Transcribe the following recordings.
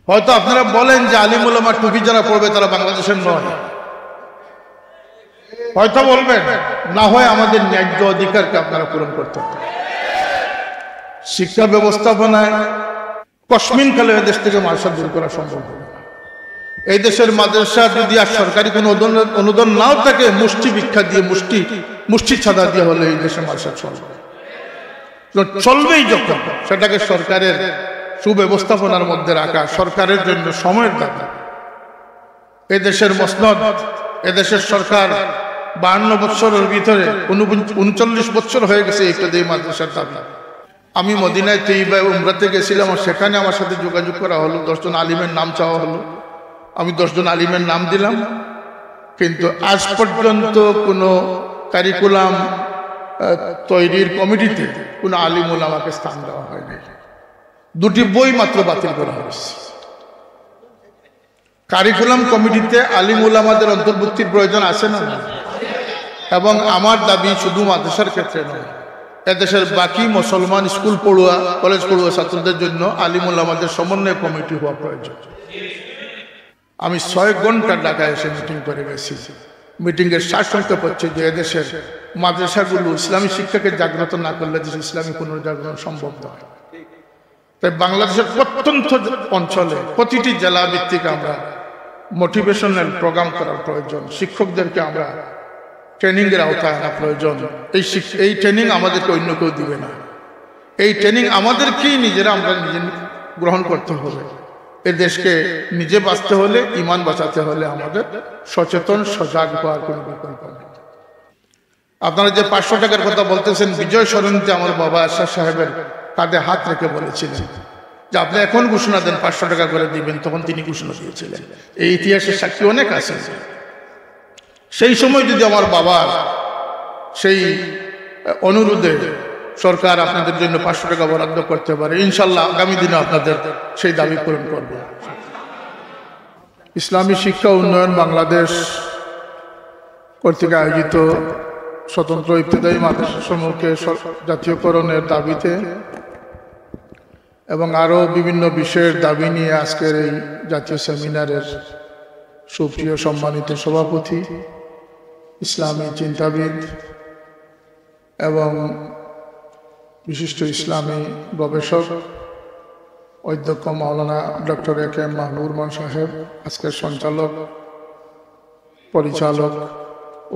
হয়তো আপনারা বলেন যে আলিম উলামা টুপি যারা পড়বে তারা বাংলাদেশের নয়, হয়তো বলবেন, না হয় আমাদের ন্যায্য অধিকারকে আপনারা পূরণ করতে হবে। শিক্ষা ব্যবস্থাপনায় কসমিন কালে এদেশ থেকে মাদ্রাসা দূর করা সম্ভব হবে। এই দেশের মাদ্রাসা যদি আর সরকারি কোনো অনুদান নাও থাকে, মুষ্টি ভিক্ষা দিয়ে মুষ্টি ছাদা দিয়ে হলে এই দেশে মাদ্রাসা চলবে, চলবেই যখন সেটাকে সরকারের সুব্যবস্থাপনার মধ্যে রাখা সরকারের জন্য সময়ের দাবি। এদেশের মসনদ, এদেশের সরকার 52 বছরের ভিতরে 39 বছর হয়ে গেছে একটা দিয়ে মাদ্রাসার দাবি। আমি মদিনায় তৈবা উমরাতে গেছিলাম, সেখানে আমার সাথে যোগাযোগ করা হলো, 10 জন আলিমের নাম চাওয়া হলো। আমি 10 জন আলিমের নাম দিলাম, কিন্তু আজ পর্যন্ত কোনো কারিকুলাম তৈরির কমিটিতে কোনো আলিম উলামাকে স্থান দেওয়া হয়নি। 2টি বই মাত্র বাতিল করা হয়েছে। কারিকুলাম কমিটিতে আলিম উলামাদের অন্তর্ভুক্তির প্রয়োজন আছে না? এবং আমার দাবি শুধু মাদ্রাসার ক্ষেত্রে নয়, এদেশের বাকি মুসলমান স্কুল পড়ুয়া, কলেজ পড়ুয়া ছাত্রদের জন্য আলিম উলামাদের সমন্বয় কমিটি হওয়া প্রয়োজন। আমি 6 ঘন্টা ঢাকায় এসে মিটিং করে গেছি। মিটিংয়ের সারসংক্ষেপ হচ্ছে যে এদেশের মাদ্রাসাগুলো ইসলামী শিক্ষাকে জাগ্রত না করলে দেশে ইসলামী পুনর্জাগরণ সম্ভব নয়। তাই বাংলাদেশের প্রত্যন্ত অঞ্চলে প্রতিটি জেলা ভিত্তিক আমরা মোটিভেশনাল প্রোগ্রাম করার প্রয়োজন। শিক্ষকদেরকে আমরা ট্রেনিংয়ের আওতায় আনা প্রয়োজন। এই ট্রেনিং আমাদেরকে অন্য কেউ দিবে না। এই ট্রেনিং আমাদেরকেই আমরা নিজে গ্রহণ করতে হবে। এই দেশকে নিজে বাঁচতে হলে, ইমান বাঁচাতে হলে আমাদের সচেতন সজাগ হওয়ার কোনো বিকল্প নেই। আপনারা যে 500 টাকার কথা বলতেছেন, বিজয় সরণিতে আমার বাবা আশা সাহেবের কাঁধে হাত রেখে বলেছিলেন যে আপনি এখন ঘোষণা দেন 500 টাকা করে দিবেন, তখন তিনি ঘোষণা দিয়েছিলেন। এই ইতিহাসের সাক্ষী অনেক আছে। সেই সময় যদি আমার বাবার সেই অনুরোধে সরকার আপনাদের জন্য 500 টাকা বরাদ্দ করতে পারে, ইনশাল্লাহ আগামী দিনে আপনাদের সেই দাবি পূরণ করব। ইসলামী শিক্ষা উন্নয়ন বাংলাদেশ কর্তৃক আয়োজিত স্বতন্ত্র ইবতেদায়ী মাদ্রাসা সমূহকে জাতীয়করণের দাবিতে এবং আরও বিভিন্ন বিষয়ের দাবি নিয়ে আজকের এই জাতীয় সেমিনারের সুপ্রিয় সম্মানিত সভাপতি, ইসলামী চিন্তাবিদ এবং বিশিষ্ট ইসলামী গবেষক অধ্যক্ষ মাওলানা ডক্টর A.K.M. মাহবুবুর রহমান সাহেব, আজকের সঞ্চালক পরিচালক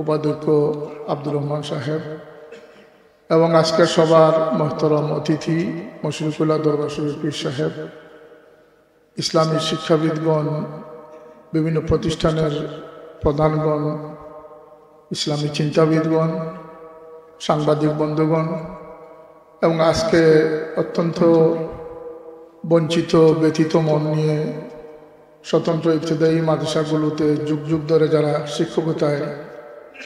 উপাধ্যক্ষ আব্দুর রহমান সাহেব এবং আজকের সবার মোহতরম অতিথি মুশরিকুল্লাহ দরবার শরীফ পীর সাহেব, ইসলামী শিক্ষাবিদগণ, বিভিন্ন প্রতিষ্ঠানের প্রধানগণ, ইসলামী চিন্তাবিদগণ, সাংবাদিক বন্ধুগণ এবং আজকে অত্যন্ত বঞ্চিত ব্যথিত মন নিয়ে স্বতন্ত্র ইবতেদায়ী মাদ্রাসাগুলোতে যুগ যুগ ধরে যারা শিক্ষকতায়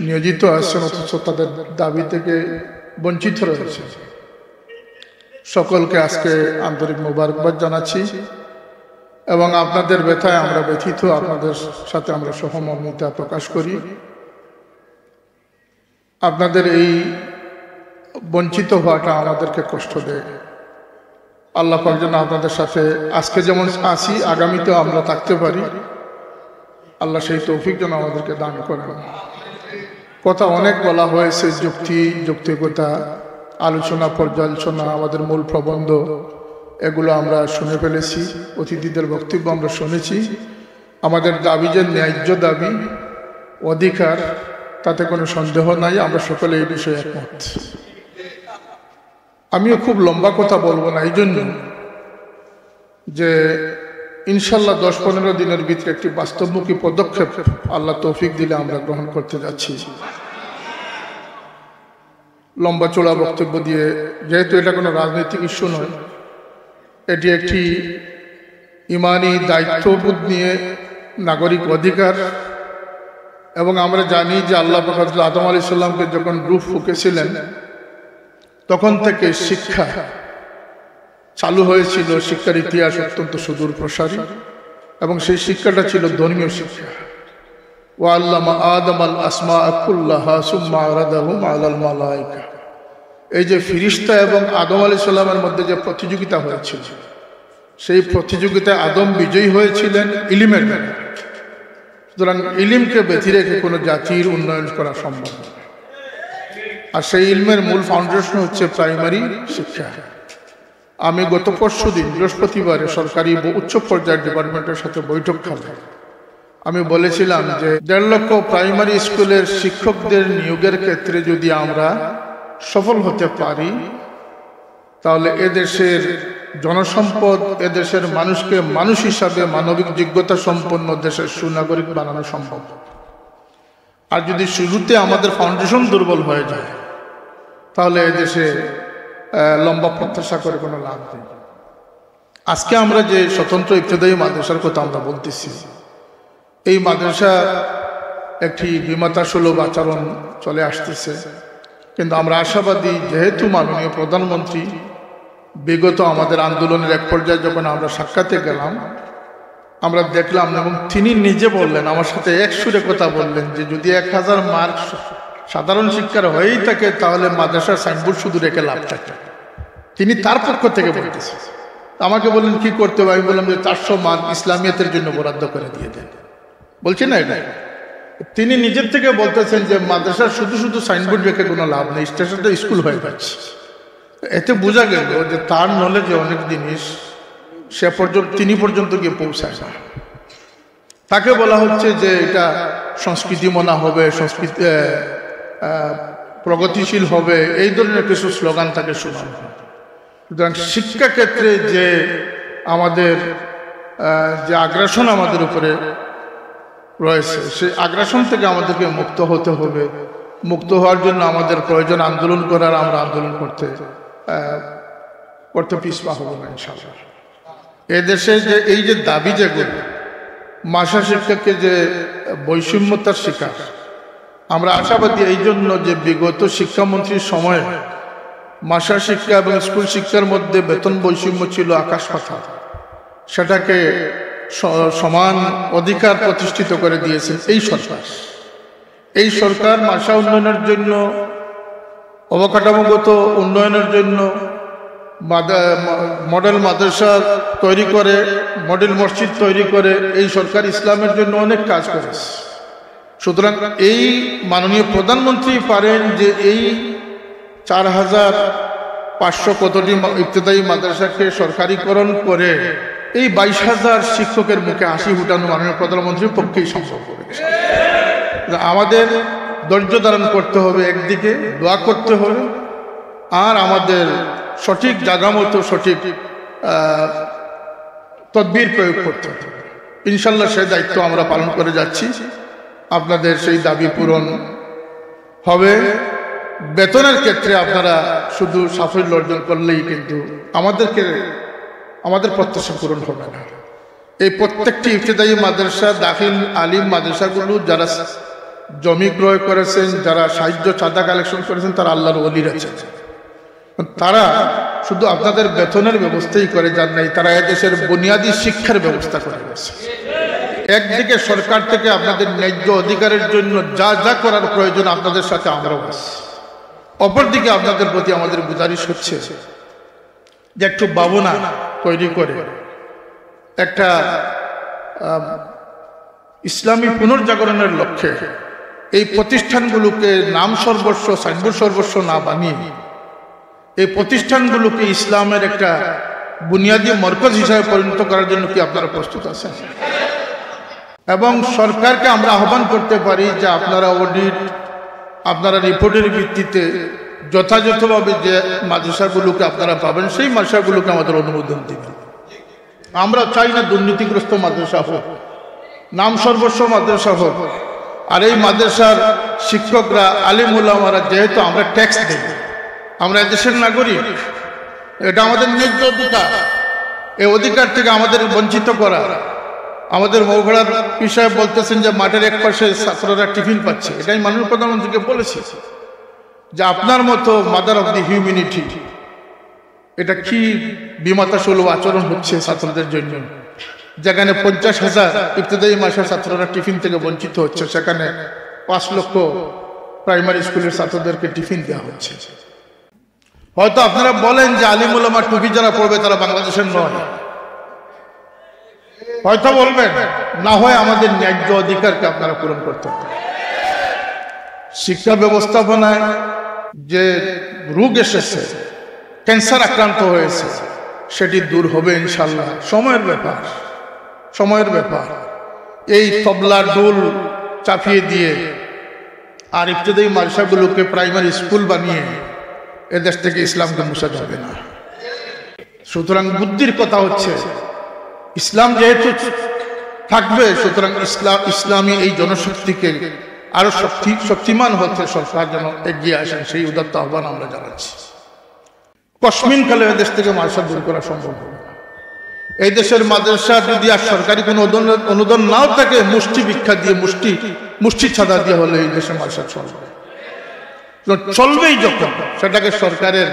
নিয়োজিত আছেন অথচ তাদের দাবি থেকে বঞ্চিত রয়েছে, সকলকে আজকে আন্তরিক মোবারকবাদ জানাচ্ছি এবং আপনাদের ব্যথায় আমরা ব্যথিত, আপনাদের সাথে আমরা সহমর্মিতা প্রকাশ করি। আপনাদের এই বঞ্চিত হওয়াটা আমাদেরকে কষ্ট দেয়। আল্লাহ পাক যেন আপনাদের সাথে আজকে যেমন আছি আগামীতেও আমরা থাকতে পারি, আল্লাহ সেই তৌফিক যেন আমাদেরকে দান করেন। কথা অনেক বলা হয়েছে, যৌক্তিকতা, আলোচনা, পর্যালোচনা, আমাদের মূল প্রবন্ধ, এগুলো আমরা শুনে ফেলেছি, অতিথিদের বক্তব্য আমরা শুনেছি। আমাদের দাবি যে ন্যায্য দাবি, অধিকার, তাতে কোনো সন্দেহ নাই, আমরা সকলে এই বিষয়ে একমত। আমিও খুব লম্বা কথা বলবো না, এই জন্য যে ইনশাল্লাহ 10-15 দিনের ভিতরে একটি বাস্তবমুখী পদক্ষেপ আল্লাহ তৌফিক দিলে আমরা গ্রহণ করতে যাচ্ছি। লম্বা চোড়া বক্তব্য দিয়ে, যেহেতু এটা কোনো রাজনৈতিক ইস্যু নয়, এটি একটি ইমানি দায়িত্ববোধ নিয়ে নাগরিক অধিকার। এবং আমরা জানি যে আল্লাহ পাক আদম আলাইহিস সালামকে যখন রূহ ফুঁকেছিলেন তখন থেকে শিক্ষা চালু হয়েছিল। শিক্ষার ইতিহাস অত্যন্ত সুদূর প্রসারী এবং সেই শিক্ষাটা ছিল ধর্মীয় শিক্ষা। ওয়াল্লামা আদম আল আসমা কুল্লাহা সুম্মা আরাদাহুম আলাল মালায়েকা। এই যে ফিরিস্তা এবং আদম আলাইহিস সালামের মধ্যে যে প্রতিযোগিতা হয়েছিল, সেই প্রতিযোগিতায় আদম বিজয়ী হয়েছিলেন ইলিমের দ্বারা। সুতরাং ইলিমকে বেঁধে রেখে কোনো জাতির উন্নয়ন করা সম্ভব নয়। আর সেই ইলমের মূল ফাউন্ডেশন হচ্ছে প্রাইমারি শিক্ষা। আমি গত পরশুদিন বৃহস্পতিবারে সরকারি উচ্চ পর্যায়ের ডিপার্টমেন্টের সাথে বৈঠক খাবে আমি বলেছিলাম যে 1.5 লক্ষ প্রাইমারি স্কুলের শিক্ষকদের নিয়োগের ক্ষেত্রে যদি আমরা সফল হতে পারি তাহলে এদেশের জনসম্পদ, এদেশের মানুষকে মানুষ হিসাবে মানবিক যোগ্যতা সম্পন্ন দেশের সুনাগরিক বানানো সম্ভব। আর যদি শুরুতে আমাদের ফাউন্ডেশন দুর্বল হয়ে যায় তাহলে এদেশে লম্বা প্রত্যাশা করে কোনো লাভ নেই। আজকে আমরা যে স্বতন্ত্র ইবতেদায়ী মাদ্রাসার কথা আমরা বলতেছি, এই মাদ্রাসা একটি বিমাতাসুলভ আচরণ চলে আসতেছে, কিন্তু আমরা আশাবাদী যেহেতু মাননীয় প্রধানমন্ত্রী বিগত আমাদের আন্দোলনের এক পর্যায়ে যখন আমরা সাক্ষাতে গেলাম আমরা দেখলাম এবং তিনি নিজে বললেন, আমার সাথে এক সুরে কথা বললেন যে যদি 1000 মার্ক সাধারণ শিক্ষার হয়েই থাকে তাহলে মাদ্রাসার সাইনবোর্ড শুধু রেখে লাভ থাকে। তিনি তার পক্ষ থেকে বলতেছেন। আমাকে বললেন কি করতে হবে, আমি বললাম যে 400 মার্ক ইসলামিয়াতের জন্য বরাদ্দ করে দিয়ে দেন। বলছি না এটা, তিনি নিজের থেকে বলতেছেন যে মাদ্রাসার শুধু শুধু সাইনবোর্ড রেখে কোনো লাভ নেই, স্টেশনটা স্কুল হয়ে যাচ্ছে। এতে বোঝা গেল যে তার নলেজে অনেক জিনিস সে পর্যন্ত তিনি পর্যন্ত গিয়ে পৌঁছায় না। তাকে বলা হচ্ছে যে এটা সংস্কৃতি মনা হবে, সংস্কৃতি প্রগতিশীল হবে, এই ধরনের কিছু স্লোগান তাকে শোনানো হয়। সুতরাং শিক্ষা ক্ষেত্রে যে আমাদের যে আগ্রাসন আমাদের উপরে রয়েছে সেই আগ্রাসন থেকে আমাদেরকে মুক্ত হতে হবে। মুক্ত হওয়ার জন্য আমাদের প্রয়োজন আন্দোলন করার, আমরা আন্দোলন করতে পিছপা হবো না ইনশাআল্লাহ। এদেশে যে এই যে দাবি যেগুলো মাসা শিক্ষাকে যে বৈষম্যতার শিকার, আমরা আশাবাদী এই জন্য যে বিগত শিক্ষামন্ত্রীর সময়ে মাসা শিক্ষা এবং স্কুল শিক্ষার মধ্যে বেতন বৈষম্য ছিল আকাশ পাতাল, সেটাকে সমান অধিকার প্রতিষ্ঠিত করে দিয়েছেন এই সরকার। এই সরকার মাসা উন্নয়নের জন্য, অবকাঠামোগত উন্নয়নের জন্য মডেল মাদ্রাসা তৈরি করে, মডেল মসজিদ তৈরি করে এই সরকার ইসলামের জন্য অনেক কাজ করেছে। সুতরাং এই মাননীয় প্রধানমন্ত্রী পারেন যে এই 4500 কতটি ইবতেদায়ী মাদ্রাসাকে সরকারিকরণ করে এই 22,000 শিক্ষকের মুখে হাসি ফুটানো মাননীয় প্রধানমন্ত্রীর পক্ষেই সম্ভব করেছে। আমাদের ধৈর্য ধারণ করতে হবে, একদিকে দোয়া করতে হবে, আর আমাদের সঠিক জায়গা মতো সঠিক তদবির প্রয়োগ করতে হবে। ইনশাল্লাহ সেই দায়িত্ব আমরা পালন করে যাচ্ছি। আপনাদের সেই দাবি পূরণ হবে। বেতনের ক্ষেত্রে আপনারা শুধু সাফল্য অর্জন করলেই কিন্তু আমাদের প্রত্যাশা পূরণ হবে না। এই প্রত্যেকটি ইবতেদায়ী মাদ্রাসা, দাখিল আলিম মাদ্রাসাগুলো যারা জমি ক্রয় করেছেন, যারা সাহায্য চাঁদা কালেকশন করেছেন, তারা আল্লাহর ওলির আছেন। তারা শুধু আপনাদের বেতনের ব্যবস্থাই করে যান নাই, তারা এদেশের বুনিয়াদী শিক্ষার ব্যবস্থা করে গেছে। একদিকে সরকার থেকে আপনাদের ন্যায্য অধিকারের জন্য যা যা করার প্রয়োজন আপনাদের সাথে আমরাও আছি। অপরদিকে আপনাদের প্রতি আমাদের গুজারিশ হচ্ছে যে একটু ভাবনা তৈরি করে একটা ইসলামী পুনর্জাগরণের লক্ষ্যে এই প্রতিষ্ঠানগুলোকে নাম সর্বস্ব, সাইনবোর্ড সর্বস্ব না বানিয়ে এই প্রতিষ্ঠানগুলোকে ইসলামের একটা বুনিয়াদী মরকজ হিসাবে পরিণত করার জন্য কি আপনারা প্রস্তুত আছেন? এবং সরকারকে আমরা আহ্বান করতে পারি যে আপনারা অডিট, আপনারা রিপোর্টের ভিত্তিতে যথাযথভাবে যে মাদ্রাসাগুলোকে আপনারা পাবেন সেই মাদ্রাসাগুলোকে আমাদের অনুমোদন দিবেন। আমরা চাই না দুর্নীতিগ্রস্ত মাদ্রাসা হোক, নাম সর্বস্ব মাদ্রাসা হোক। আর এই মাদ্রাসার শিক্ষকরা, আলিম উলামারা, যেহেতু আমরা ট্যাক্স দিই, আমরা দেশের নাগরিক, এটা আমাদের ন্যায্য অধিকার। এই অধিকার থেকে আমাদের বঞ্চিত করা, আমাদের মৌঘড়ার বিষয়ে বলতেছেন যে মাঠের এক পাশে ছাত্ররা টিফিন পাচ্ছে, এটাই মাননীয় প্রধানমন্ত্রীকে বলেছি যে আপনার মতো মাদার অফ দি হিউম্যানিটি, এটা কি বিমাতাসুলভ আচরণ হচ্ছে ছাত্রদের জন্য। যেখানে 50,000 ইবতেদায়ী মাদ্রাসার ছাত্ররা টিফিন থেকে বঞ্চিত হচ্ছে, সেখানে 5 লক্ষ প্রাইমারি স্কুলের ছাত্রদেরকে টিফিন দেওয়া হচ্ছে। হয়তো আপনারা বলেন যে আলিম উলামা টুপি যারা পড়বে তারা বাংলাদেশের নয়, হয়তো বলবেন না হয় আমাদের ন্যায্য অধিকারকে আপনারা পূরণ করতে হবে। শিক্ষা ব্যবস্থাপনায় যে রোগ এসেছে, ক্যান্সার আক্রান্ত হয়েছে, সেটি দূর হবে ইনশাল্লাহ। সময়ের ব্যাপার, সময়ের ব্যাপার। এই তবলা ডোল চাপিয়ে দিয়ে আর ইবতদায়ী মাদ্রাসাগুলোকে প্রাইমারি স্কুল বানিয়ে এদেশ থেকে ইসলামকে মুছা যাবে না। সুতরাং বুদ্ধির কথা হচ্ছে, ইসলাম যেহেতু থাকবে, সুতরাং ইসলামী এই জনশক্তিকে আরো শক্তিমান হতে সরকার যেন এগিয়ে আসেন, সেই উদাত্ত আহ্বান আমরা জানাচ্ছি। কসমিন কালে এদেশ থেকে মাদ্রাসা দূর করা সম্ভব হবে না। এই দেশের মাদ্রাসা যদি আর সরকারি কোনো অনুদান নাও থাকে, মুষ্টি ভিক্ষা দিয়ে, মুষ্টি ছাদা দিয়ে হলে এই দেশের মাদ্রাসা চলবে। চলবেই যখন, সেটাকে সরকারের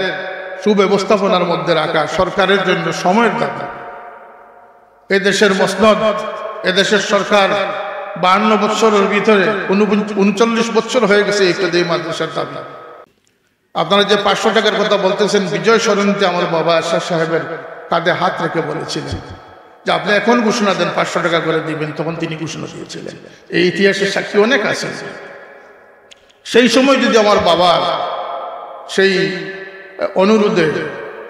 সুব্যবস্থাপনার মধ্যে রাখা সরকারের জন্য সময়ের দাবি। এদেশের মসনদ, এদেশের সরকার 52 বছরের ভিতরে 39 বছর হয়ে গেছে ইবতদায়ী মাদ্রাসার দাবি। আপনারা যে 500 টাকার কথা বলতেছেন, বিজয় সরণিতে আমার বাবা আশা সাহেবের কাঁধে হাত রেখে বলেছিলেন যে আপনি এখন ঘোষণা দেন 500 টাকা করে দিবেন, তখন তিনি ঘোষণা দিয়েছিলেন। এই ইতিহাসের সাক্ষী অনেক আছে। সেই সময় যদি আমার বাবা সেই অনুরোধে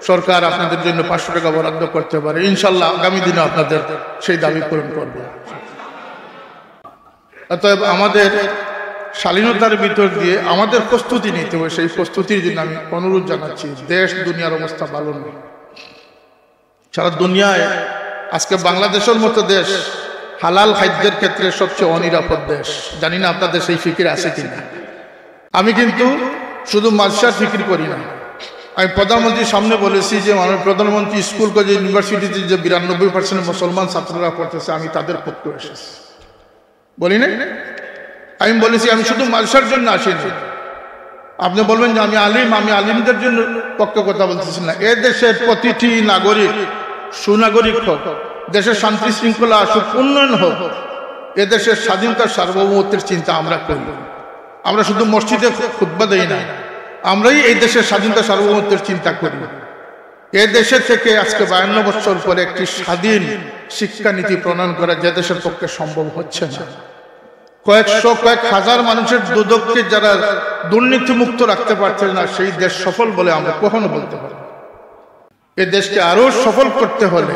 সরকার আপনাদের জন্য 500 টাকা বরাদ্দ করতে পারে, ইনশাল্লাহ আগামী দিনে আপনাদের সেই দাবি পূরণ করবে। অতএব আমাদের শালীনতার ভিতর দিয়ে আমাদের প্রস্তুতি নিতে হবে। সেই প্রস্তুতির জন্য আমি অনুরোধ জানাচ্ছি। দেশ দুনিয়ার অবস্থা ভালো নেই। সারা দুনিয়ায় আজকে বাংলাদেশের মতো দেশ হালাল খাদ্যের ক্ষেত্রে সবচেয়ে অনিরাপদ দেশ। জানি না আপনাদের সেই ফিকির আছে কিনা। আমি কিন্তু শুধু মাদ্রাসার ফিকির করি না। আমি প্রধানমন্ত্রীর সামনে বলেছি যে মাননীয় প্রধানমন্ত্রী স্কুল কলেজ ইউনিভার্সিটিতে যে 92% মুসলমান ছাত্ররা পড়তেছে, আমি তাদের পক্ষে এসেছি, বলি না? আমি বলেছি আমি শুধু মাদ্রাসার জন্য আসিনি। আপনি বলবেন যে আমি আলিম, আমি আলিমদের জন্য পক্ষে কথা বলতেছি না। এ দেশের প্রতিটি নাগরিক সুনাগরিক হোক, দেশের শান্তি শৃঙ্খলা আসুক, উন্নয়ন হোক, এ দেশের স্বাধীনতার সার্বভৌমত্বের চিন্তা আমরা করি। আমরা শুধু মসজিদে খুতবা দেই না, আমরাই এই দেশের স্বাধীনতা সার্বভৌমত্বের চিন্তা করি। এ দেশে থেকে আজকে 52 বছর পরে একটি স্বাধীন শিক্ষানীতি প্রণয়ন করা যে দেশের পক্ষে সম্ভব হচ্ছে না। কয়েক হাজার মানুষের দুদককে যারা দুর্নীতিমুক্ত রাখতে পারছেন না, সেই দেশ সফল বলে আমরা কখনো বলতে পারি। এ দেশকে আরো সফল করতে হলে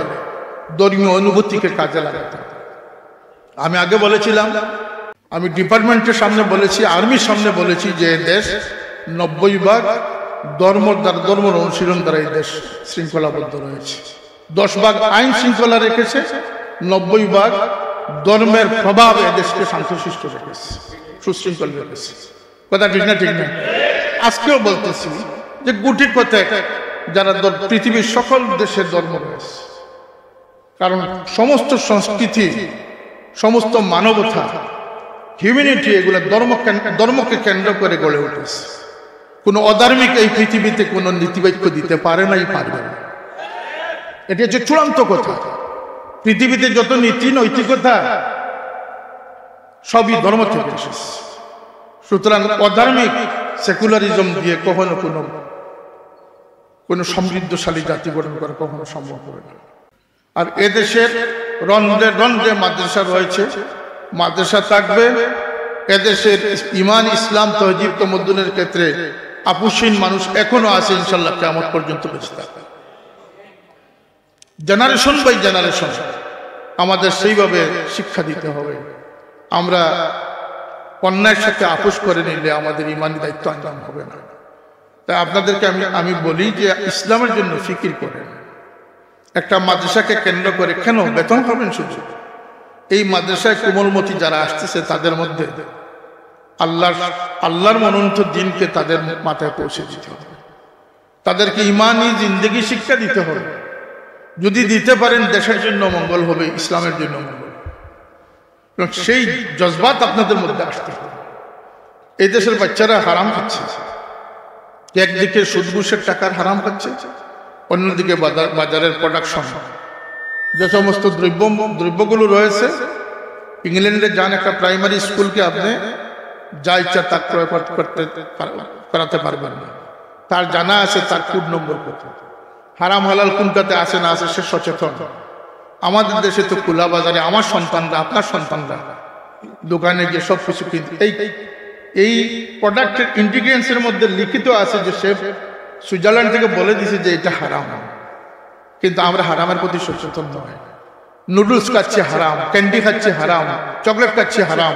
ধর্মীয় অনুভূতিকে কাজে লাগাতে হবে। আমি আগে বলেছিলাম, আমি ডিপার্টমেন্টের সামনে বলেছি, আর্মির সামনে বলেছি যে দেশ 90% ধর্মের অনুশীলন দ্বারা এই দেশ শৃঙ্খলাবদ্ধ রয়েছে। 10% আইন শৃঙ্খলা রেখেছে, 90% ধর্মের প্রভাব এদেশকে শান্তশিষ্ট রেখেছে, সুশৃঙ্খল রেখেছে। কথা ঠিক না? ঠিক না? আজকেও বলতেছি যে গুটি কতক যারা পৃথিবীর সকল দেশের ধর্ম রয়েছে, কারণ সমস্ত সংস্কৃতি, সমস্ত মানবতা, হিউম্যানিটি, এগুলো ধর্মকে কেন্দ্র করে গড়ে উঠেছে। কোন অধার্মিক এই পৃথিবীতে কোন নীতিবাক্য দিতে পারে নাই, পারবে না। এটি হচ্ছে চূড়ান্ত কথা। পৃথিবীতে যত নীতি নৈতিকতা সবই ধর্ম থেকে এসেছে। সুতরাং অধার্মিক সেকুলারিজম দিয়ে কখনো কোনো সমৃদ্ধশালী জাতি গঠন করা কখনো সম্ভব হবে না। আর এদেশের রন্ধ্রে রন্ধ্রে মাদ্রাসা রয়েছে, মাদ্রাসা থাকবে। এদেশের ইমান, ইসলাম, তহজিব, তমদ্দুনের ক্ষেত্রে আপুসীন মানুষ এখনো আছে, ইনশাল্লাহ কিয়ামত পর্যন্ত বেঁচে থাকবে। জেনারেশন বাই জেনারেশন আমাদের সেইভাবে শিক্ষা দিতে হবে। আমরা অন্যায়ের সাথে আপোষ করে নিলে আমাদের ইমানি দায়িত্ব আঞ্জাম হবে না। তাই আপনাদেরকে আমি বলি যে ইসলামের জন্য ফিকির করেন। একটা মাদ্রাসাকে কেন্দ্র করে কেন বেতন পাবেন শুধু? এই মাদ্রাসায় কোমলমতি যারা আসতেছে তাদের মধ্যে আল্লাহর মনোনীত দিনকে তাদের মাথায় পৌঁছে দিতে হবে। তাদেরকে ইমানি জিন্দেগি শিক্ষা দিতে হবে। যদি দিতে পারেন দেশের জন্য মঙ্গল হবে, ইসলামের জন্য মঙ্গল। সেই জজবাত আপনাদের মধ্যে আসতে হবে। এই দেশের বাচ্চারা হারাম খাচ্ছে, একদিকে সুদ ঘুষের টাকার হারাম খাচ্ছে, অন্যদিকে বাজারের প্রোডাকশন, যে সমস্ত দ্রব্যগুলো রয়েছে। ইংল্যান্ডে যান, একটা প্রাইমারি স্কুলকে আপনি যা ইচ্ছা তা ক্রয় করাতে পারবেন না। তার জানা আছে তার কোড নম্বর কত, হারাম হালাল কোনটাতে আছে না আছে সে সচেতন। আমাদের দেশে তো খোলা বাজারে আমার সন্তানরা, আপনার সন্তানরা দোকানে গিয়ে সব কিছু কিনতে, এই প্রোডাক্টের ইনগ্রিডিয়েন্টসের মধ্যে লিখিত আছে যে সে সুইজারল্যান্ড থেকে বলে দিছে যে এটা হারাম, কিন্তু আমরা হারামের প্রতি সচেতন নয়। নুডলস খাচ্ছি হারাম, ক্যান্ডি খাচ্ছি হারাম, চকলেট খাচ্ছি হারাম,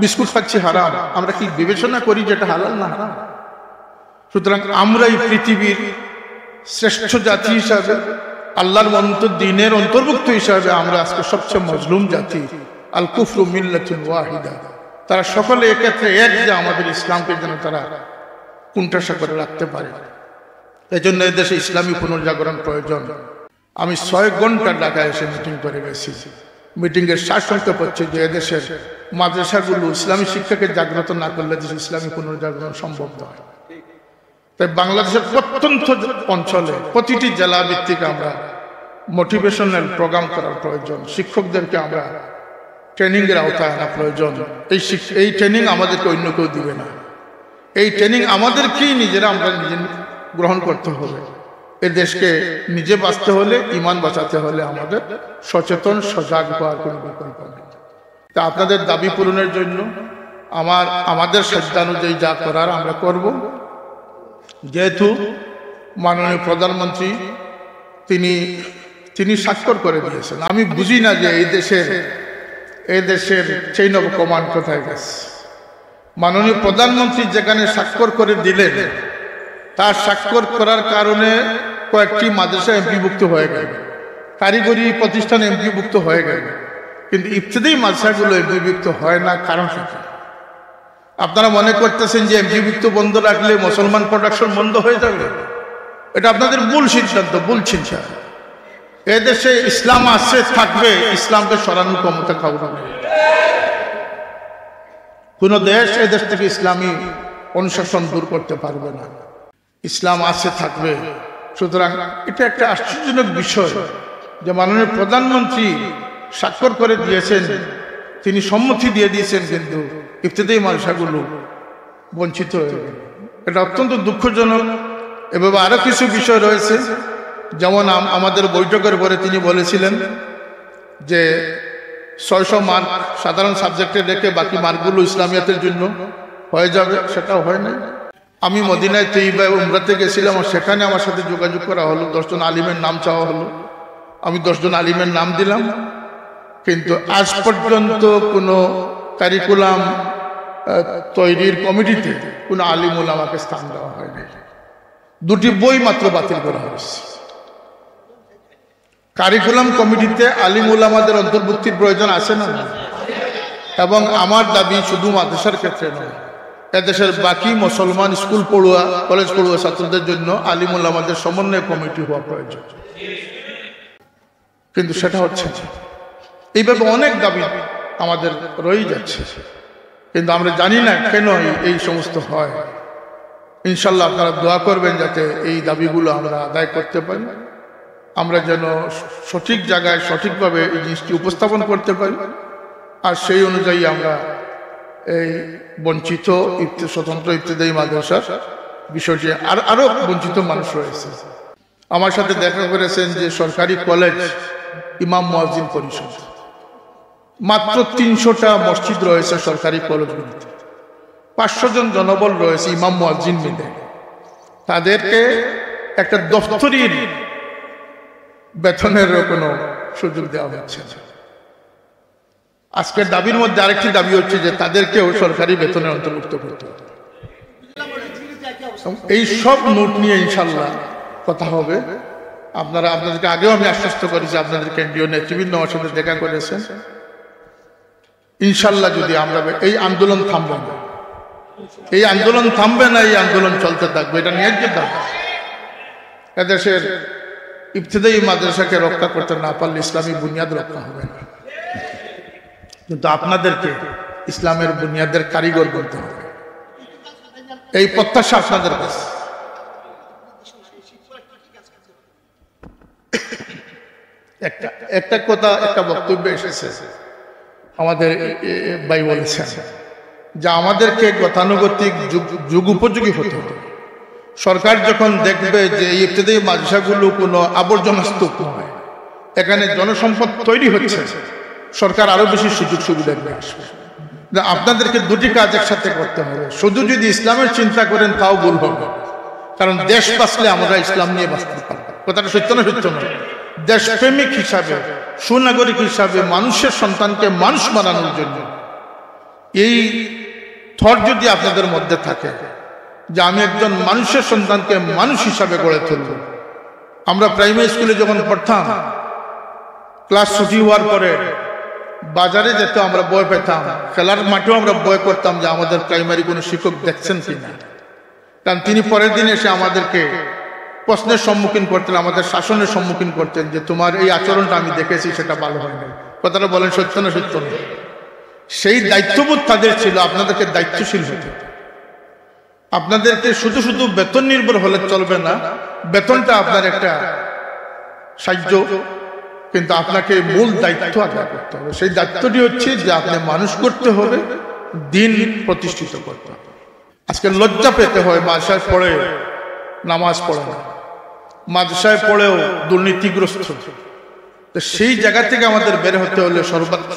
বিস্কুট খাচ্ছি হারাম। আমরা কি বিবেচনা করি যেটা হালাল না হারাম? সুতরাং আমরা এই পৃথিবীর শ্রেষ্ঠ জাতি হিসাবে, আল্লাহর দিনের অন্তর্ভুক্ত হিসাবে আমরা আজকে সবচেয়ে মজলুম জাতি। আল কুফরু মিল্লাতুন ওয়াহিদা, তারা সকলে এক্ষেত্রে এক, যে আমাদের ইসলামকে যেন তারা কুণ্ঠাসা করে রাখতে পারে। এই জন্য এদেশে ইসলামী পুনর্জাগরণ প্রয়োজন। আমি 6 ঘন্টা ঢাকায় এসে মিটিং করে গেছি। মিটিংয়ের সারসংক্ষেপ হচ্ছে যে এদেশের মাদ্রাসাগুলো ইসলামী শিক্ষাকে জাগ্রত না করলে দেশে ইসলামী পুনর্জাগরণ সম্ভব নয়। তাই বাংলাদেশের প্রত্যন্ত অঞ্চলে প্রতিটি জেলা ভিত্তিক আমরা মোটিভেশনাল প্রোগ্রাম করার প্রয়োজন। শিক্ষকদেরকে আমরা ট্রেনিংয়ের আওতায় আনা প্রয়োজন। এই ট্রেনিং আমাদেরকে অন্য কেউ দিবে না। এই ট্রেনিং আমাদেরকেই নিজেরা আমরা নিজে গ্রহণ করতে হবে। এ দেশকে নিজে বাঁচতে হলে, ইমান বাঁচাতে হলে আমাদের সচেতন সজাগ হওয়ার কোনো বিকল্প নেই। তা আপনাদের দাবি পূরণের জন্য আমাদের সাধ্যানুযায়ী যা করার আমরা করব। যেহেতু মাননীয় প্রধানমন্ত্রী তিনি স্বাক্ষর করে দিয়েছেন, আমি বুঝি না যে এই দেশের চেইন অফ কমান্ড কোথায় গেছে। মাননীয় প্রধানমন্ত্রী যেখানে স্বাক্ষর করে দিলেন, তার স্বাক্ষর করার কারণে কয়েকটি মাদ্রাসা এমপিভুক্ত হয়ে গেল, কারিগরি প্রতিষ্ঠান এমপিভুক্ত হয়ে গেল, কিন্তু ইবতিদায়ী মাদ্রাসাগুলো এমপিভুক্ত হয় না। কারণ কি? আপনারা মনে করতেছেন যে এমপিভুক্ত বন্ধ রাখলে মুসলমান প্রোডাকশন বন্ধ হয়ে যাবে। এটা আপনাদের ভুল সিদ্ধান্ত, ভুল চিন্তা। এদেশে ইসলাম আছে, থাকবে, ইসলামকে সরানোর ক্ষমতা কাউকে নেই। কোন দেশ এদেশ থেকে ইসলামী অনুশাসন দূর করতে পারবে না। ইসলাম আছে, থাকবে। সুতরাং এটা একটা আশ্চর্যজনক বিষয় যে মাননীয় প্রধানমন্ত্রী স্বাক্ষর করে দিয়েছেন, তিনি সম্মতি দিয়ে দিয়েছেন, কিন্তু ইবতিদায়ী মাদ্রাসাগুলো বঞ্চিত হয়ে গেল। এটা অত্যন্ত দুঃখজনক। এভাবে আরো কিছু বিষয় রয়েছে, যেমন আমাদের বৈঠকের পরে তিনি বলেছিলেন যে 600 মার্ক সাধারণ সাবজেক্টে রেখে বাকি মার্কগুলো ইসলামিয়াতের জন্য হয়ে যাবে, সেটাও হয় না। আমি মদিনায় তৈবা উমরাতে গেছিলাম, সেখানে আমার সাথে যোগাযোগ করা হলো, 10 জন আলিমের নাম চাওয়া হলো। আমি 10 জন আলিমের নাম দিলাম, কিন্তু আজ পর্যন্ত কোনো কারিকুলাম তৈরির কমিটিতে কোনো আলিম ওলামাকে স্থান দেওয়া হয়নি। 2টি বই মাত্র বাতিল করা হয়েছে। কারিকুলাম কমিটিতে আলিম ওলামাদের অন্তর্ভুক্তির প্রয়োজন আছে না? এবং আমার দাবি শুধু মাদ্রাসার ক্ষেত্রে নয়, এদেশের বাকি মুসলমান স্কুল পড়ুয়া, কলেজ পড়ুয়া ছাত্রদের জন্য আলিম ওলামাদের সমন্বয় কমিটি হওয়া প্রয়োজন, কিন্তু সেটা হচ্ছে না। এইভাবে অনেক দাবি আমাদের রয়ে যাচ্ছে, কিন্তু আমরা জানি না কেন এই সমস্ত হয়। ইনশাল্লাহ আপনারা দোয়া করবেন যাতে এই দাবিগুলো আমরা আদায় করতে পারি, আমরা যেন সঠিক জায়গায় সঠিকভাবে এই জিনিসটি উপস্থাপন করতে পারি, আর সেই অনুযায়ী আমরা এই বঞ্চিত স্বতন্ত্র ইবতিদায়ী মাদ্রাসার বিষয়টি আরো বঞ্চিত মানুষ রয়েছে। আমার সাথে দেখা করেছেন যে সরকারি কলেজ ইমাম মুয়াজ্জিন পরিষদ, মাত্র 300টা মসজিদ রয়েছে সরকারি কলেজগুলিতে, 500 জন জনবল রয়েছে ইমাম মুয়াজ্জিন মিলে। তাদেরকে একটা দফতরির বেতনের কোনো সুযোগ দেওয়া হচ্ছে না। আজকের দাবির মধ্যে আরেকটি দাবি হচ্ছে যে তাদেরকেও সরকারি বেতনের অন্তর্ভুক্ত করতে হবে। এই সব নোট নিয়ে ইনশাল্লাহ কথা হবে। আপনাদেরকে আগেও আমি আশ্বস্ত করেছি, আপনাদের কেন্দ্রীয় নেতৃবৃন্দ আমার সাথে দেখা করেছেন। ইনশাল্লাহ যদি আমরা এই আন্দোলন থামবে না, এই আন্দোলন থামবে না, এই আন্দোলন চলতে থাকবে, এটা ন্যায্য দাবি। এদেশের ইবতিদায়ী মাদ্রাসাকে রক্ষা করতে না পারলে ইসলামী বুনিয়াদ রক্ষা হবে না, কিন্তু আপনাদেরকে ইসলামের বুনিয়াদের কারিগর বলতে হবে, এই প্রত্যাশা আপনাদের কাছে। একটা কথা, একটা বক্তব্য এসেছে, আমাদের ভাই বলেছেন যে আমাদেরকে গতানুগতিক যুগ উপযোগী হতে হবে। সরকার যখন দেখবে যে ইবতিদায়ী মাদ্রাসাগুলো কোনো আবর্জনা স্তূপ নয়, এখানে জনসম্পদ তৈরি হচ্ছে, সরকার আরো বেশি সুযোগ সুবিধা নিয়ে আসবে। আপনাদেরকে দুটি কাজ একসাথে করতে হবে। শুধু যদি ইসলামের চিন্তা করেন তাও ভুল হবে, কারণ দেশ বাঁচলে আমরা ইসলাম নিয়ে বাঁচতে পারবো। কথাটা সত্য না সত্য নয়? দেশপ্রেমিক হিসাবে, সুনাগরিক হিসাবে, মানুষের সন্তানকে মানুষ বানানোর জন্য এই থট যদি আপনাদের মধ্যে থাকে যে আমি একজন মানুষের সন্তানকে মানুষ হিসাবে গড়ে তুলব। আমরা প্রাইমারি স্কুলে যখন পড়তাম, ক্লাস ছুটি হওয়ার পরে বাজারে যেত, আমরা বই পেতাম, খেলার মাঠেও আমরা বই করতাম যে আমাদের প্রাইমারি কোনো শিক্ষক দেখছেন কিনা, কারণ তিনি পরের দিন এসে আমাদেরকে প্রশ্নের সম্মুখীন করতেন, আমাদের শাসনের সম্মুখীন করতেন যে তোমার এই আচরণটা আমি দেখেছি, সেটা ভালো হয় না। কথাটা বলেন সত্য না সত্য না? সেই দায়িত্ববোধ তাদের ছিল। আপনাদেরকে দায়িত্বশীল হতে, আপনাদেরকে শুধু শুধু বেতন নির্ভর হলে চলবে না। বেতনটা আপনার একটা সাহায্য, কিন্তু আপনাকে মূল দায়িত্ব আদায় করতে হবে। সেই দায়িত্বটি হচ্ছে যে আপনি মানুষ করতে হবে, দিন প্রতিষ্ঠিত করতে হবে। আজকে লজ্জা পেতে হয়, মাদ্রাসায় পড়ে নামাজ পড়ে না, মাদ্রাসায় পড়েও দুর্নীতিগ্রস্ত। তো সেই জায়গা থেকে আমাদের বের হতে হলে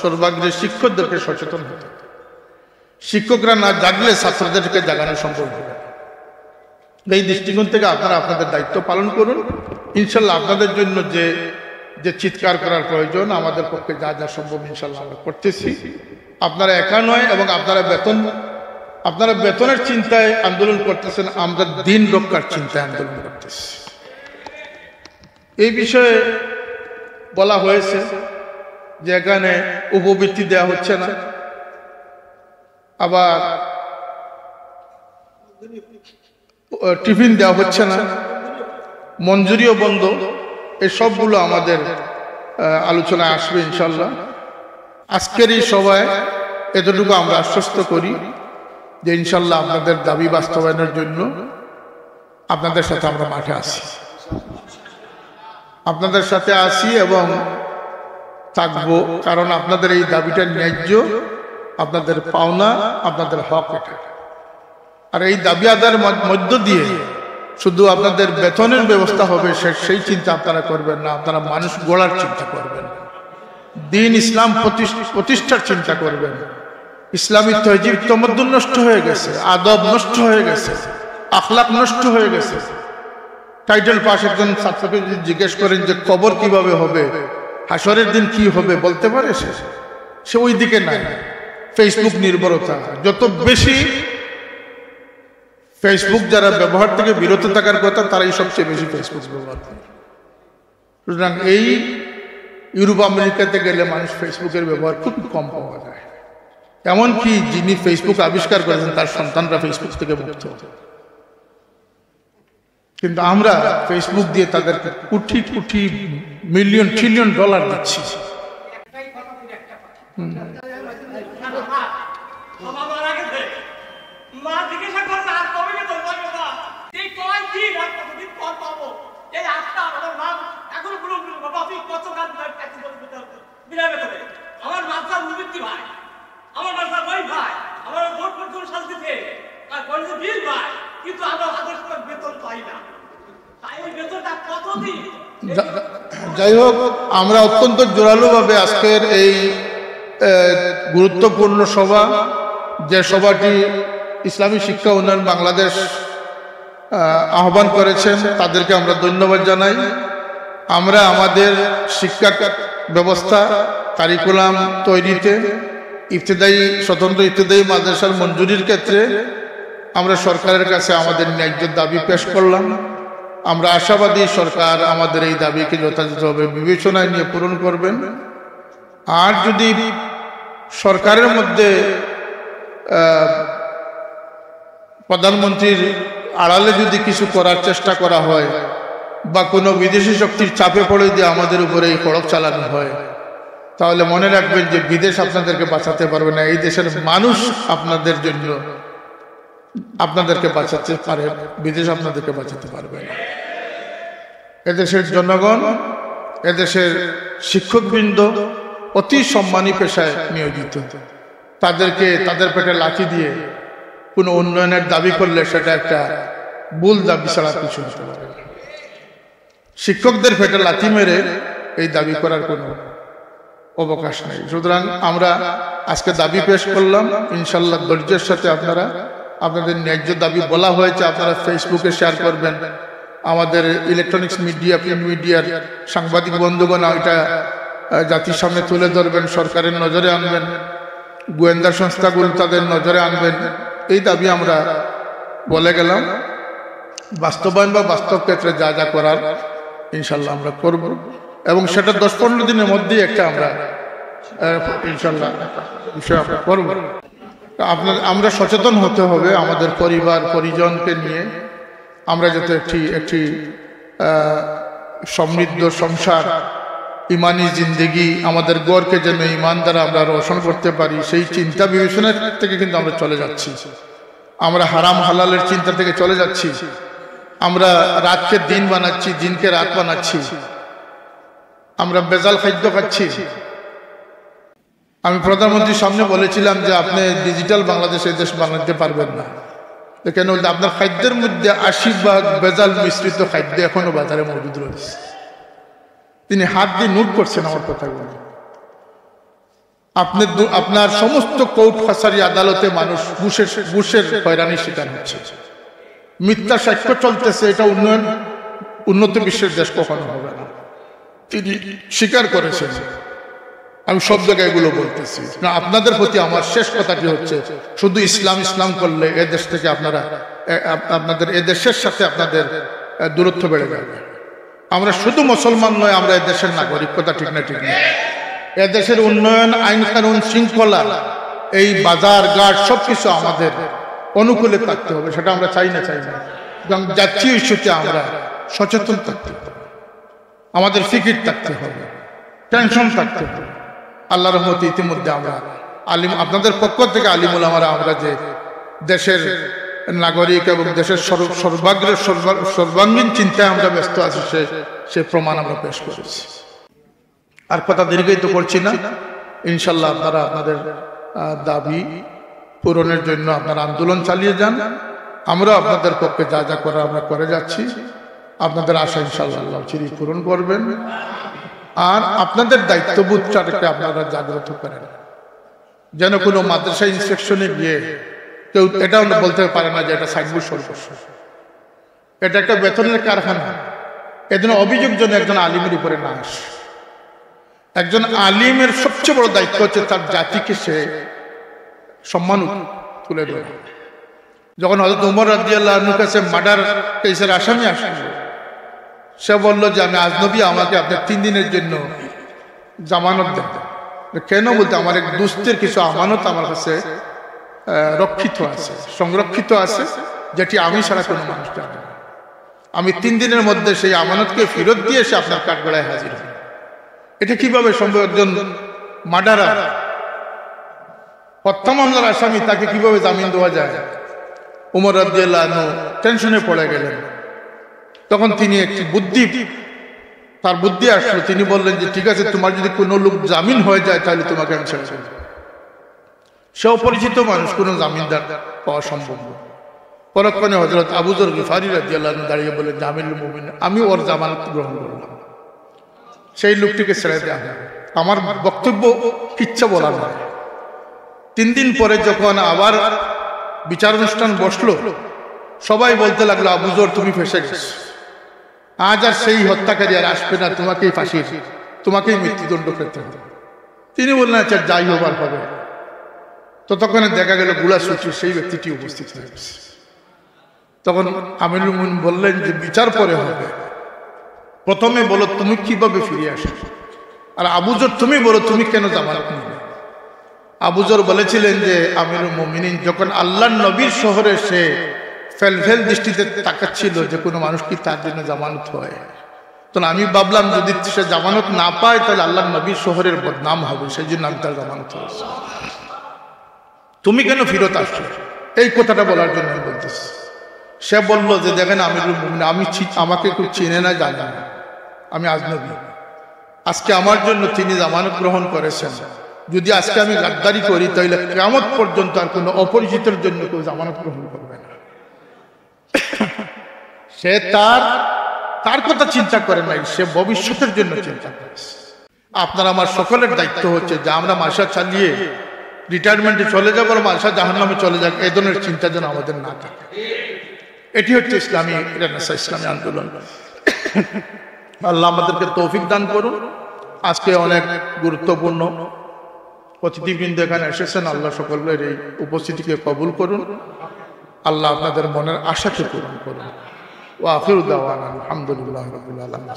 সর্বাগ্রে শিক্ষকদেরকে সচেতন হতে হবে। শিক্ষকরা না জাগলে ছাত্রদেরকে জাগানো সম্ভব হবে। এই দৃষ্টিকোণ থেকে আপনারা আপনাদের দায়িত্ব পালন করুন। ইনশাল্লাহ আপনাদের জন্য যে চিৎকার করার প্রয়োজন, আমাদের পক্ষে যা যা সম্ভব ইনশাল্লাহ আমরা করতেছি। আপনারা একা নয়, এবং আপনারা বেতনের চিন্তায় আন্দোলন করতেছেন, আমরা দিন রক্ষার চিন্তায় আন্দোলন করতেছি। এই বিষয়ে বলা হয়েছে যে এখানে উপবৃত্তি দেওয়া হচ্ছে না, আবার টিফিন দেওয়া হচ্ছে না, মঞ্জুরিও বন্ধ। এই সবগুলো আমাদের আলোচনায় আসবে ইনশাল্লাহ। আজকের এই সভায় এতটুকু আমরা আশ্বস্ত করি যে ইনশাল্লাহ আপনাদের দাবি বাস্তবায়নের জন্য আপনাদের সাথে আমরা মাঠে আসি, আপনাদের সাথে আসি এবং থাকবো। কারণ আপনাদের এই দাবিটা ন্যায্য, আপনাদের পাওনা, আপনাদের হক এটা। আর এই দাবি আদায়ের মধ্য দিয়ে শুধু আপনাদের বেতনের ব্যবস্থা হবে সেই চিন্তা আপনারা করবেন না, আপনারা মানুষ গড়ার চিন্তা করবেন, দিন ইসলাম প্রতিষ্ঠার চিন্তা করবেন। ইসলামী তহজিব তমদ্দুন নষ্ট হয়ে গেছে, আদব নষ্ট হয়ে গেছে, আখলাক নষ্ট হয়ে গেছে। টাইটেল পাস একজন ছাত্রকে যদি জিজ্ঞেস করেন যে কবর কিভাবে হবে, হাসরের দিন কি হবে, বলতে পারে সে ওই দিকে নাই। ফেসবুক নির্ভরতা যত বেশি, ফেসবুক যারা ব্যবহার থেকে বিরত থাকার কথা তারাই সবচেয়ে বেশি ফেসবুক ব্যবহার করে। সুতরাং এই ইউরোপ আমেরিকাতে গেলে মানুষ ফেসবুকের ব্যবহার খুব কম পাওয়া যায়। এমনকি যিনি ফেসবুক আবিষ্কার করেছেন তার সন্তানরা ফেসবুক থেকে মুক্ত। কিন্তু আমরা ফেসবুক দিয়ে তাদেরকে crore crore million trillion dollar দিচ্ছি। আমার মাথার মুক্তি ভাই, আমার মাথার ভাই ভাই, আমার ভোট করতে শান্তিতে আর কলেজে বিল ভাই, কিন্তু আমরা আদর্শ বেতন পাই না। তাই এই বেতনটা কতদিন? যাই হোক, আমরা অত্যন্ত জোরালোভাবে আজকের এই গুরুত্বপূর্ণ সভা, যে সভাটি ইসলামী শিক্ষা উন্নয়ন বাংলাদেশ আহ্বান করেছেন, তাদেরকে আমরা ধন্যবাদ জানাই। আমরা আমাদের শিক্ষা ব্যবস্থা কারিকুলাম তৈরিতে স্বতন্ত্র ইবতেদায়ী মাদ্রাসার মঞ্জুরির ক্ষেত্রে আমরা সরকারের কাছে আমাদের ন্যায্য দাবি পেশ করলাম। আমরা আশাবাদী সরকার আমাদের এই দাবিকে যথাযথভাবে বিবেচনায় নিয়ে পূরণ করবেন। আর যদি সরকারের মধ্যে প্রধানমন্ত্রীর আড়ালে যদি কিছু করার চেষ্টা করা হয় বা কোনো বিদেশি শক্তির চাপে পড়ে দিয়ে আমাদের উপরে এই কড়ক চালানো হয়, তাহলে মনে রাখবেন যে বিদেশ আপনাদেরকে বাঁচাতে পারবে না, এই দেশের মানুষ আপনাদের জন্য আপনাদেরকে বাঁচাতে পারে, বিদেশ আপনাদেরকে বাঁচাতে পারবে না। এদেশের জনগণ, এদেশের শিক্ষকবৃন্দ অতি সম্মানী পেশায় নিয়োজিত। তাদেরকে তাদের পেটে লাঠি দিয়ে কোনো উন্নয়নের দাবি করলে সেটা একটা ভুল দাবি ছাড়া কিছু হতে পারে। শিক্ষকদের পেটে লাথি মেরে এই দাবি করার কোনো অবকাশ নেই। সুতরাং আমরা আজকে দাবি পেশ করলাম, ইনশাল্লাহ ধৈর্যের সাথে আপনারা আপনাদের ন্যায্য দাবি বলা হয়েছে আপনারা ফেসবুকে শেয়ার করবেন, আমাদের ইলেকট্রনিক্স মিডিয়া প্রিন্ট মিডিয়ার সাংবাদিক বন্ধুগণ এটা জাতির সামনে তুলে ধরবেন, সরকারের নজরে আনবেন, গোয়েন্দা সংস্থাগুলো তাদের নজরে আনবেন। এই দাবি আমরা বলে গেলাম। বাস্তবায়ন বা বাস্তব ক্ষেত্রে যা যা করার ইনশাল্লাহ আমরা করব, এবং সেটা 10-15 দিনের মধ্যেই একটা আমরা ইনশাল্লাহ বিষয় আমরা করব। আমরা সচেতন হতে হবে আমাদের পরিবার পরিজনকে নিয়ে, আমরা যাতে একটি সমৃদ্ধ সংসার, ইমানি জিন্দেগি, আমাদের গড়কে যেন ইমান দ্বারা আমরা রোশন করতে পারি, সেই চিন্তা বিবেচনার থেকে কিন্তু আমরা চলে যাচ্ছি। আমরা হারাম হালালের চিন্তা থেকে চলে যাচ্ছি। আমরা রাতকে দিন বানাচ্ছি, দিনকে রাত বানাচ্ছি। আমরা বেজাল খাদ্য খাচ্ছি। আমি প্রধানমন্ত্রীর সামনে বলেছিলাম যে আপনি ডিজিটাল বাংলাদেশে দেশ বানাতে পারবেন না, কেন বলতে আপনার খাদ্যের মধ্যে 80% বেজাল মিশ্রিত খাদ্য এখনো বাজারে মজুদ রয়েছে। তিনি হাত দিয়ে নোট করছেন আমার কথাগুলো। আপনার সমস্ত কোর্ট কাছারি আদালতে মানুষ ঘুষের হয়রানির শিকার হচ্ছে, মিথ্যা সাক্ষ্য চলতেছে। এটা উন্নত বিশ্বের দেশ কখনো হবে না, তিনি স্বীকার করেছেন। আমি সব জায়গায় এগুলো বলতেছি না। আপনাদের প্রতি আমার শেষ কথাটি হচ্ছে, শুধু ইসলাম করলে এ দেশ থেকে আপনাদের এ দেশের সাথে আপনাদের দূরত্ব বেড়ে যাবে। আমরা শুধু মুসলমান নয়, আমরা এ দেশের নাগরিক। কথা ঠিক না? ঠিক না? এ দেশের উন্নয়ন, আইন কানুন, শৃঙ্খলা, এই বাজার ঘাট সবকিছু আমাদের অনুকূলে থাকতে হবে। সেটা আমরা চাই না। এবং জাতীয় ইস্যুতে আমরা সচেতন থাকতে হবে, আমাদের ফিকির থাকতে হবে, টেনশন থাকতে হবে। আল্লাহর রহমতে ইতিমধ্যে আমরা আপনাদের পক্ষ থেকে আলিম উলামারা আমরা যে দেশের নাগরিক এবং দেশের সর্বাঙ্গীন চিন্তায় আমরা ব্যস্ত আছি, সে প্রমাণ আমরা পেশ করেছি। আর কথা দীর্ঘায়িত করছি না। ইনশাল্লাহ আপনারা আপনাদের দাবি পূরণের জন্য আপনারা আন্দোলন চালিয়ে যান। আমরা আপনাদের পক্ষে যা যা করা আমরা করে যাচ্ছি। আপনাদের আশা ইনশাল্লাহ আল্লাহ চিরই পূরণ করবেন। আর আপনাদের দায়িত্ববোধটাকে আপনারা জাগ্রত করেন, যেন কোনো মাদ্রাসা ইন্সপেকশনে গিয়ে কেউ এটাও বলতে পারে না যে এটা সাইনবোর্ড সর্বস্ব, এটা একটা বেতনের কারখানা। এজন্য অভিযোগ যেন একজন আলিমের উপরে না আসে। একজন আলিমের সবচেয়ে বড় দায়িত্ব হচ্ছে তার জাতিকে সে সম্মান তুলে দেয়। যখন হযরত ওমর রাদিয়াল্লাহু আনহুর কাছে মার্ডার কেসের আসামি আসলো, সে বলল যে আমি আজনবী, আমাকে আপনার 3 দিনের জন্য জামানত দেন। কেন বলতে আমার এক দুস্থের কিছু আমানত আমার কাছে রক্ষিত আছে, সংরক্ষিত আছে, যেটি আমি ছাড়া কোনো মানুষ জানে না। আমি 3 দিনের মধ্যে সেই আমানতকে ফেরত দিয়ে এসে আপনার কাঠগড়ায় হাজির হই। এটা কিভাবে সম্ভব? একজন মার্ডারার, হত্যা মামলার আসামি, তাকে কিভাবে জামিন দেওয়া যায়? ওমর রাদিয়াল্লাহু আনহু টেনশনে পড়ে গেলেন। তখন তিনি একটি তার বুদ্ধি আসলো। তিনি বললেন যে ঠিক আছে, তোমার যদি কোনো লোক জামিন হয়ে যায় তাহলে তোমাকে আমি ছেড়ে দেব। সে অপরিচিত মানুষ, কোনো জামিনদার পাওয়া সম্ভব নয়। পরক্ষণে হযরত আবু যর গিফারী রাদিয়াল্লাহু আনহু দাঁড়িয়ে বলেন, আমিরুল মুমিনিন, আমি ওর জামানত গ্রহণ করলাম, সেই লোকটিকে ছেড়ে দেওয়া হয়। আমার বক্তব্য কিচ্ছা বলা নয়। 3 দিন পরে যখন আবার বিচার অনুষ্ঠান বসলো, সবাই বলতে লাগলো, আবু যর তুমি ফেঁসে গেছো, আজ আর সেই হত্যাকারী আর আসবে না, তোমাকেই মৃত্যুদণ্ড খেতে হবে। তিনি বললেন আচ্ছা যাই হবার হবে। তো তখন দেখা গেল গুলা সুচি সেই ব্যক্তিটি উপস্থিত হয়ে গেছে। তখন আমিরুল মুমিনিন বললেন যে বিচার পরে হবে, প্রথমে বলো তুমি কিভাবে ফিরে আসো, আর আবু যর তুমি বলো তুমি কেন জামানত নিলে। আবু যর বলেছিলেন যে আমিরুল মুমিনিন যখন আল্লাহর নবীর শহরে সে ফেল দৃষ্টিতে তাকাচ্ছিল যে কোনো মানুষ কি তার জন্য জামানত হয়, তখন আমি ভাবলাম যদি সে জামানত না পায় তাহলে আল্লাহর নবীর শহরের বদনাম হবে, সেই জন্য আমি তার জামানত হয়েছি। তুমি কেন ফিরত আসছো, এই কথাটা বলার জন্য আমি বলতেছি। সে বলল যে দেখেন আমিরুল মুমিনিন, আমাকে কেউ চিনে না, জানে না, আমি আজনবী। আজকে আমার জন্য তিনি জামানত গ্রহণ করেছেন। যদি আজকে আমি গাদ্দারি করি তাহলে কিয়ামত পর্যন্ত আর কোনো অপরিচিতের জন্য কেউ জামানত গ্রহণ করবে না। সে তার কথা চিন্তা করে নাই, সে ভবিষ্যতের জন্য চিন্তা করেছে। আপনার আমার সকলের দায়িত্ব হচ্ছে যে আমরা মাসা চালিয়ে রিটায়ারমেন্টে চলে যাবো আর মাসা জাহান্নামে চলে যাক, এই ধরনের চিন্তা যেন আমাদের না থাকে। এটি হচ্ছে ইসলামী রেনেসাঁ, ইসলামী আন্দোলন। আল্লাহ আমাদেরকে তৌফিক দান করুন। আজকে অনেক গুরুত্বপূর্ণ অতিথিবৃন্দ এখানে এসেছেন, আল্লাহ সকলের এই উপস্থিতিকে কবুল করুন। আল্লাহ আপনাদের মনের আশাকে পূরণ করুন। ওয়া আখিরু দাওয়ানা আলহামদুলিল্লাহি রাব্বিল আলামিন।